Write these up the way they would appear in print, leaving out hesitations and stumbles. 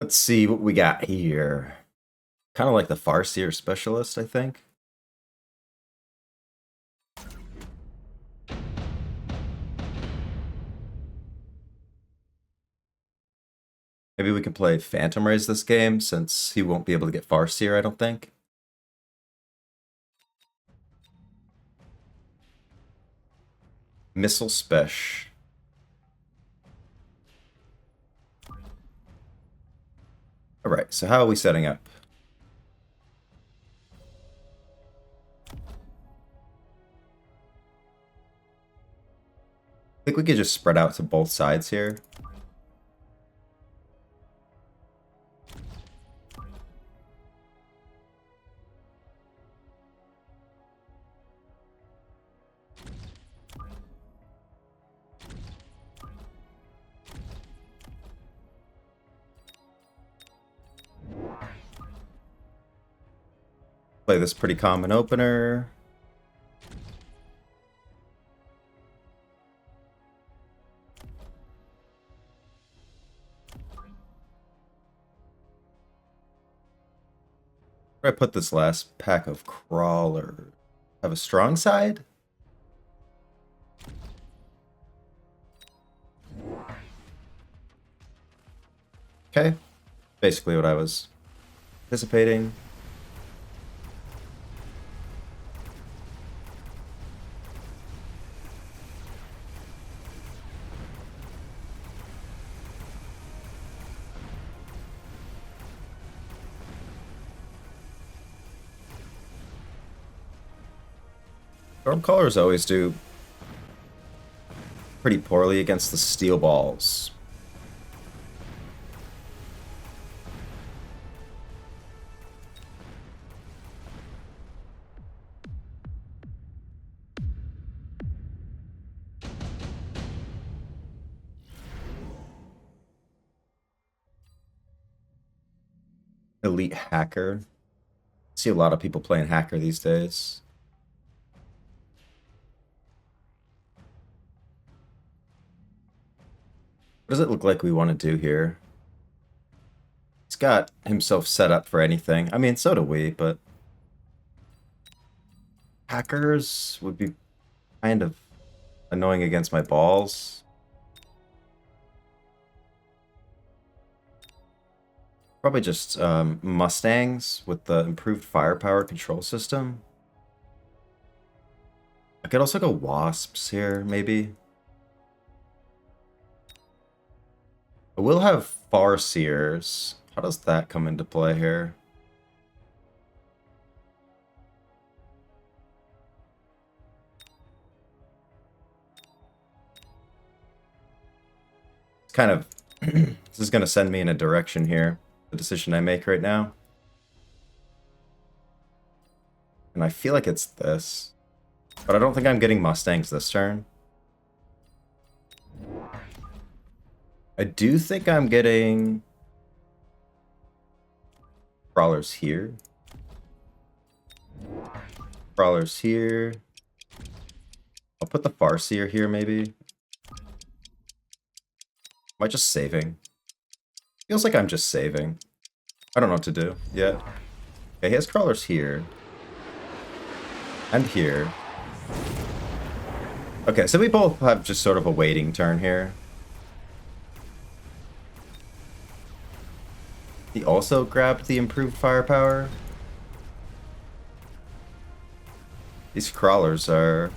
Let's see what we got here. Kind of like the Farseer specialist, I think. Maybe we can play Phantom Rays this game, since he won't be able to get Farseer, I don't think. Missile Spec. Alright, so how are we setting up? I think we could just spread out to both sides here. Play this pretty common opener. Where I put this last pack of crawler? Have a strong side? Okay. Basically what I was anticipating. Stormcallers always do pretty poorly against the steel balls. Elite Hacker. See a lot of people playing Hacker these days. What does it look like we want to do here? He's got himself set up for anything. I mean, so do we, but hackers would be kind of annoying against my balls. Probably just Mustangs with the improved firepower control system. I could also go Wasps here, maybe. I will have Farseers. How does that come into play here? It's kind of... this is going to send me in a direction here. The decision I make right now. And I feel like it's this. But I don't think I'm getting Mustangs this turn. I do think I'm getting crawlers here. Crawlers here. I'll put the Farseer here, maybe. Am I just saving? Feels like I'm just saving. I don't know what to do yet. Okay, he has crawlers here. And here. Okay, so we both have just sort of a waiting turn here. He also grabbed the improved firepower. These crawlers are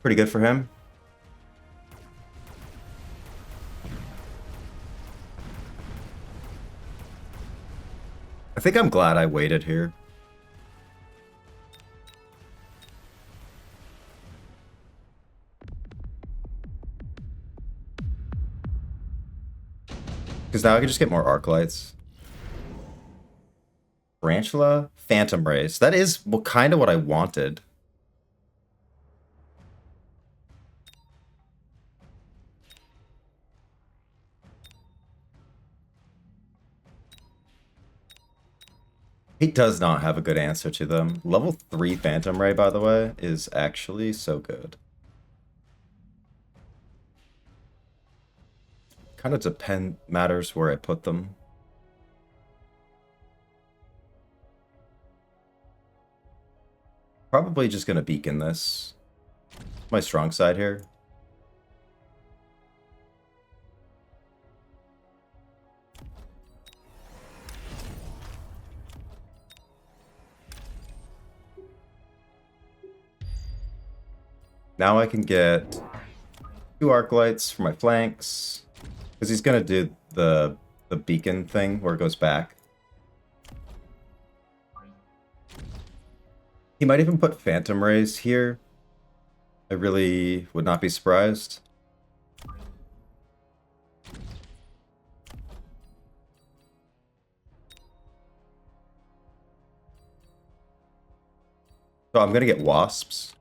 pretty good for him. I think I'm glad I waited here. Because now I can just get more arc lights. Tarantula, Phantom Rays. That is kind of what I wanted. He does not have a good answer to them. Level 3 Phantom Ray, by the way, is actually so good. Kind of matters where I put them. Probably just gonna beacon this. My strong side here. Now I can get 2 arc lights for my flanks. Because he's gonna do the beacon thing where it goes back. He might even put phantom rays here. I really would not be surprised. So I'm gonna get wasps.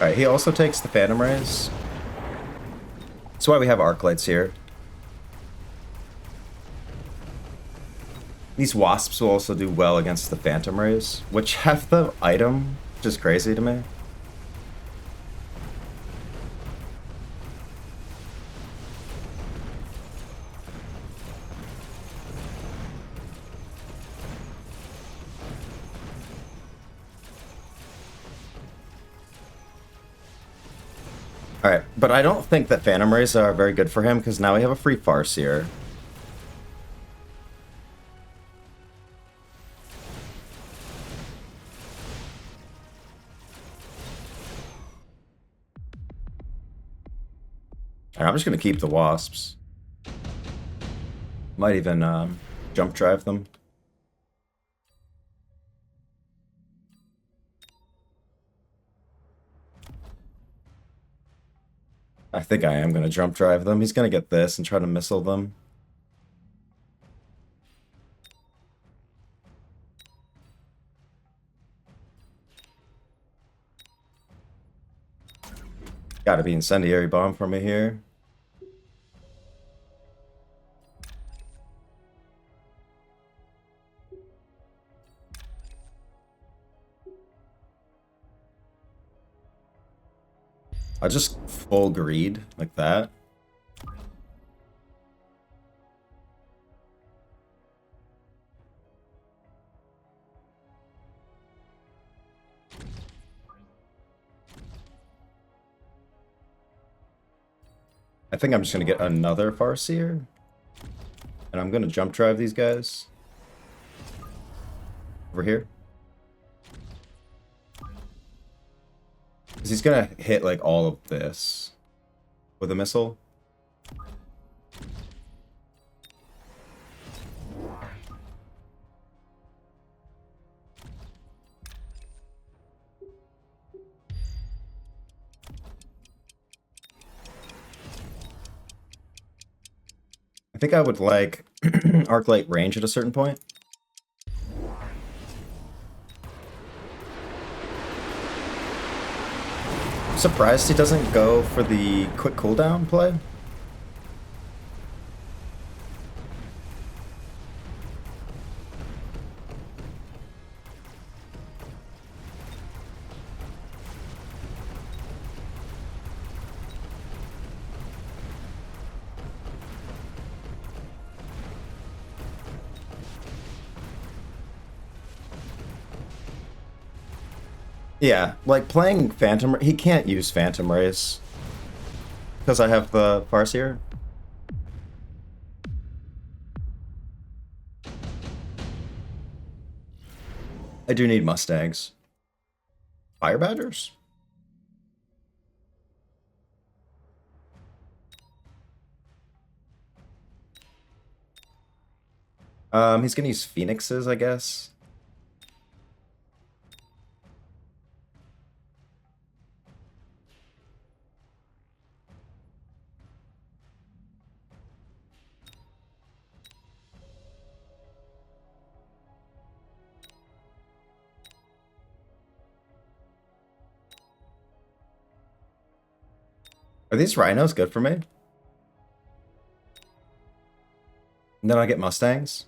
Alright, he also takes the phantom rays. That's why we have arc lights here. These wasps will also do well against the phantom rays, which have the item, which is crazy to me. Alright, but I don't think that phantom rays are very good for him, because now we have a free Farseer. And I'm just going to keep the wasps. Might even jump drive them. I think I am going to jump drive them. He's going to get this and try to missile them. Gotta be incendiary bomb for me here. I just full greed like that. I think I'm just gonna get another Farseer. And I'm gonna jump drive these guys. Over here. Because he's gonna hit like all of this with a missile. I think I would like arc light range at a certain point. I'm surprised he doesn't go for the quick cooldown play. Yeah, like playing Phantom, he can't use Phantom Rays because I have the Farseer. I do need Mustangs. Fire Badgers? He's gonna use Phoenixes, I guess. Are these rhinos good for me? And then I get mustangs?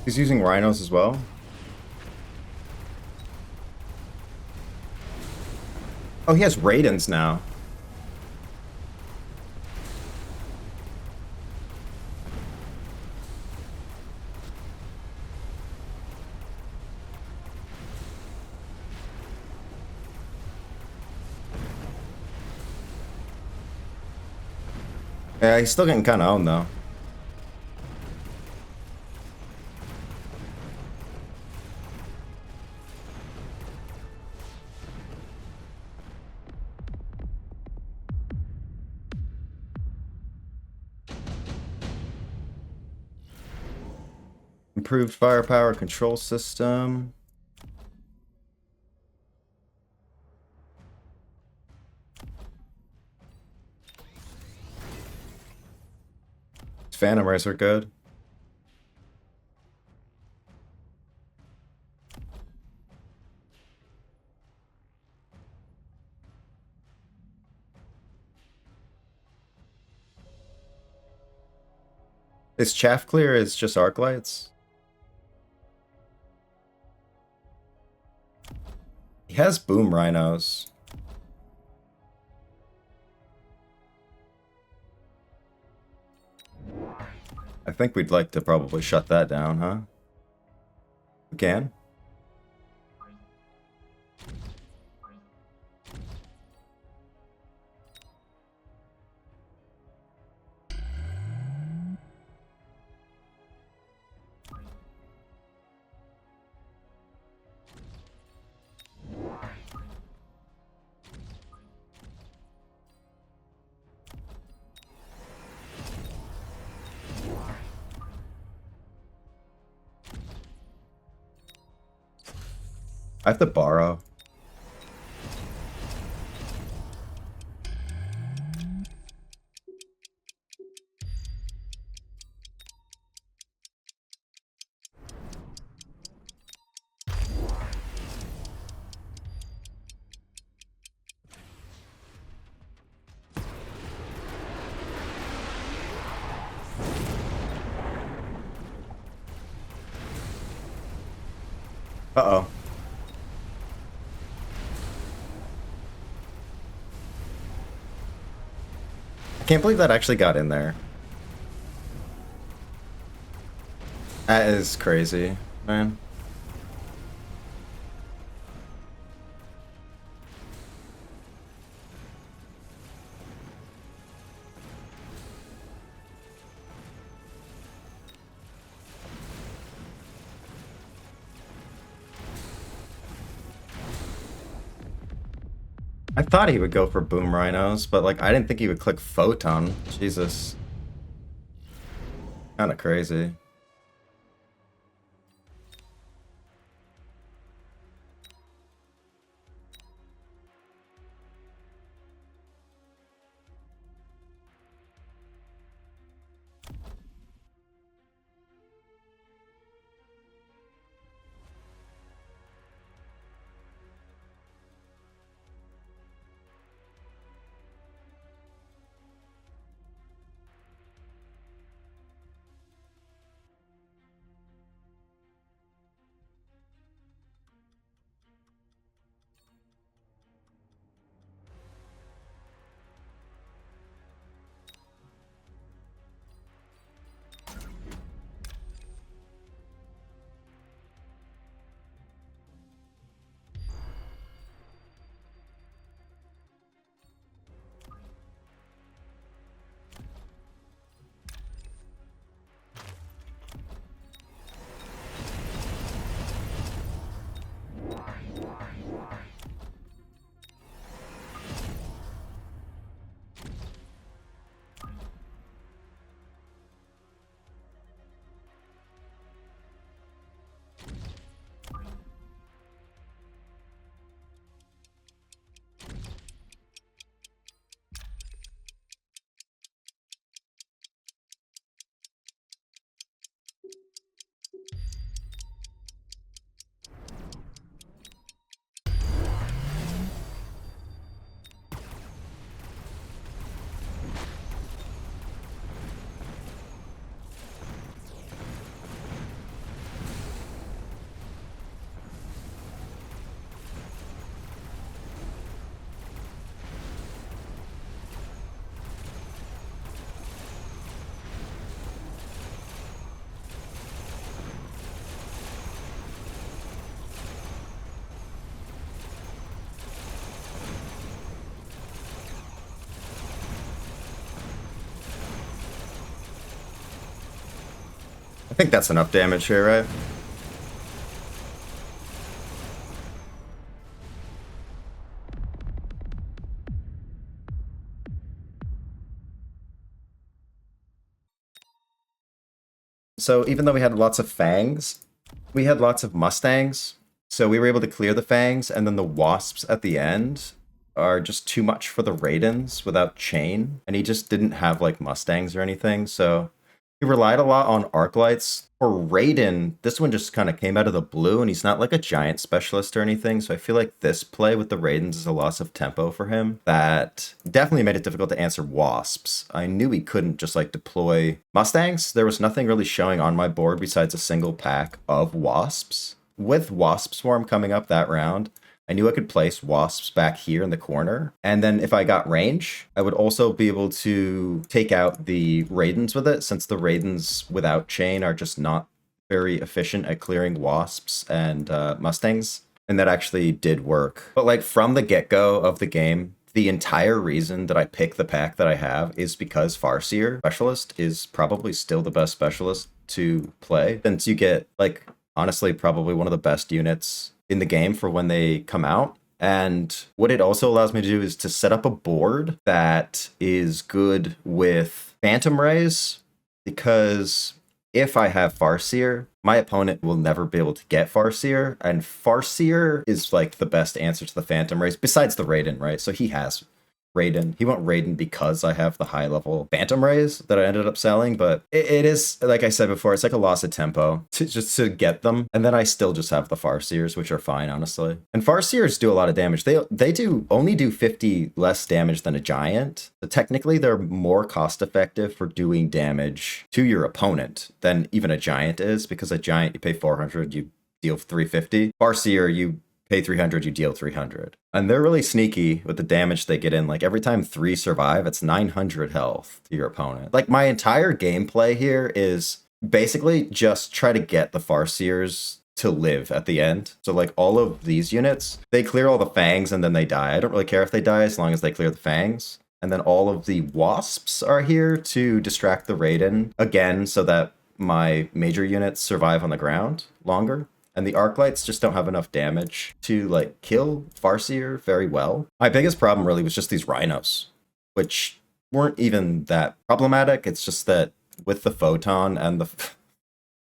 He's using rhinos as well. Oh, he has Raidens now. Yeah, he's still getting kind of owned though. Improved firepower control system. Phantom Rays are good. Is chaff clear is just arc lights? He has boom rhinos. I think we'd like to probably shut that down, huh? We can. I have to borrow. Uh-oh. I can't believe that actually got in there. That is crazy, man. I thought he would go for boom rhinos, but like I didn't think he would click photon. Jesus. Kind of crazy. I think that's enough damage here, right? So even though we had lots of fangs, we had lots of mustangs. So we were able to clear the fangs, and then the wasps at the end are just too much for the Raidens without chain. And he just didn't have like mustangs or anything. So he relied a lot on arc lights. For Raiden, this one just kind of came out of the blue, and he's not like a giant specialist or anything. So I feel like this play with the Raidens is a loss of tempo for him that definitely made it difficult to answer wasps. I knew he couldn't just like deploy mustangs. There was nothing really showing on my board besides a single pack of wasps. With Wasp Swarm coming up that round, I knew I could place wasps back here in the corner. And then if I got range, I would also be able to take out the Raidens with it, since the Raidens without chain are just not very efficient at clearing wasps and mustangs. And that actually did work. But like from the get-go of the game, the entire reason that I pick the pack that I have is because Farseer Specialist is probably still the best specialist to play, since you get like honestly probably one of the best units in the game for when they come out. And what it also allows me to do is to set up a board that is good with Phantom Rays, because if I have Farseer, my opponent will never be able to get Farseer, and Farseer is like the best answer to the Phantom Rays, besides the Raiden, right? So he has Raiden. He won't Raiden because I have the high level Phantom Rays that I ended up selling, but it is, like I said before, it's like a loss of tempo just to get them. And then I still just have the Farseers, which are fine, honestly. And Farseers do a lot of damage. They do only do 50 less damage than a giant. So technically, they're more cost effective for doing damage to your opponent than even a giant is, because a giant, you pay 400, you deal 350. Farseer, you pay 300, you deal 300. And they're really sneaky with the damage they get in. Like every time 3 survive, it's 900 health to your opponent. Like my entire gameplay here is basically just try to get the Farseers to live at the end. So like all of these units, they clear all the fangs and then they die. I don't really care if they die as long as they clear the fangs. And then all of the wasps are here to distract the Raiden again, so that my major units survive on the ground longer. And the arc lights just don't have enough damage to like kill Farseer very well. My biggest problem really was just these rhinos, which weren't even that problematic. It's just that with the photon and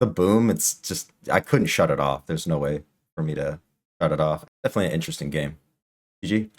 the boom, it's just, I couldn't shut it off. There's no way for me to shut it off. Definitely an interesting game. GG.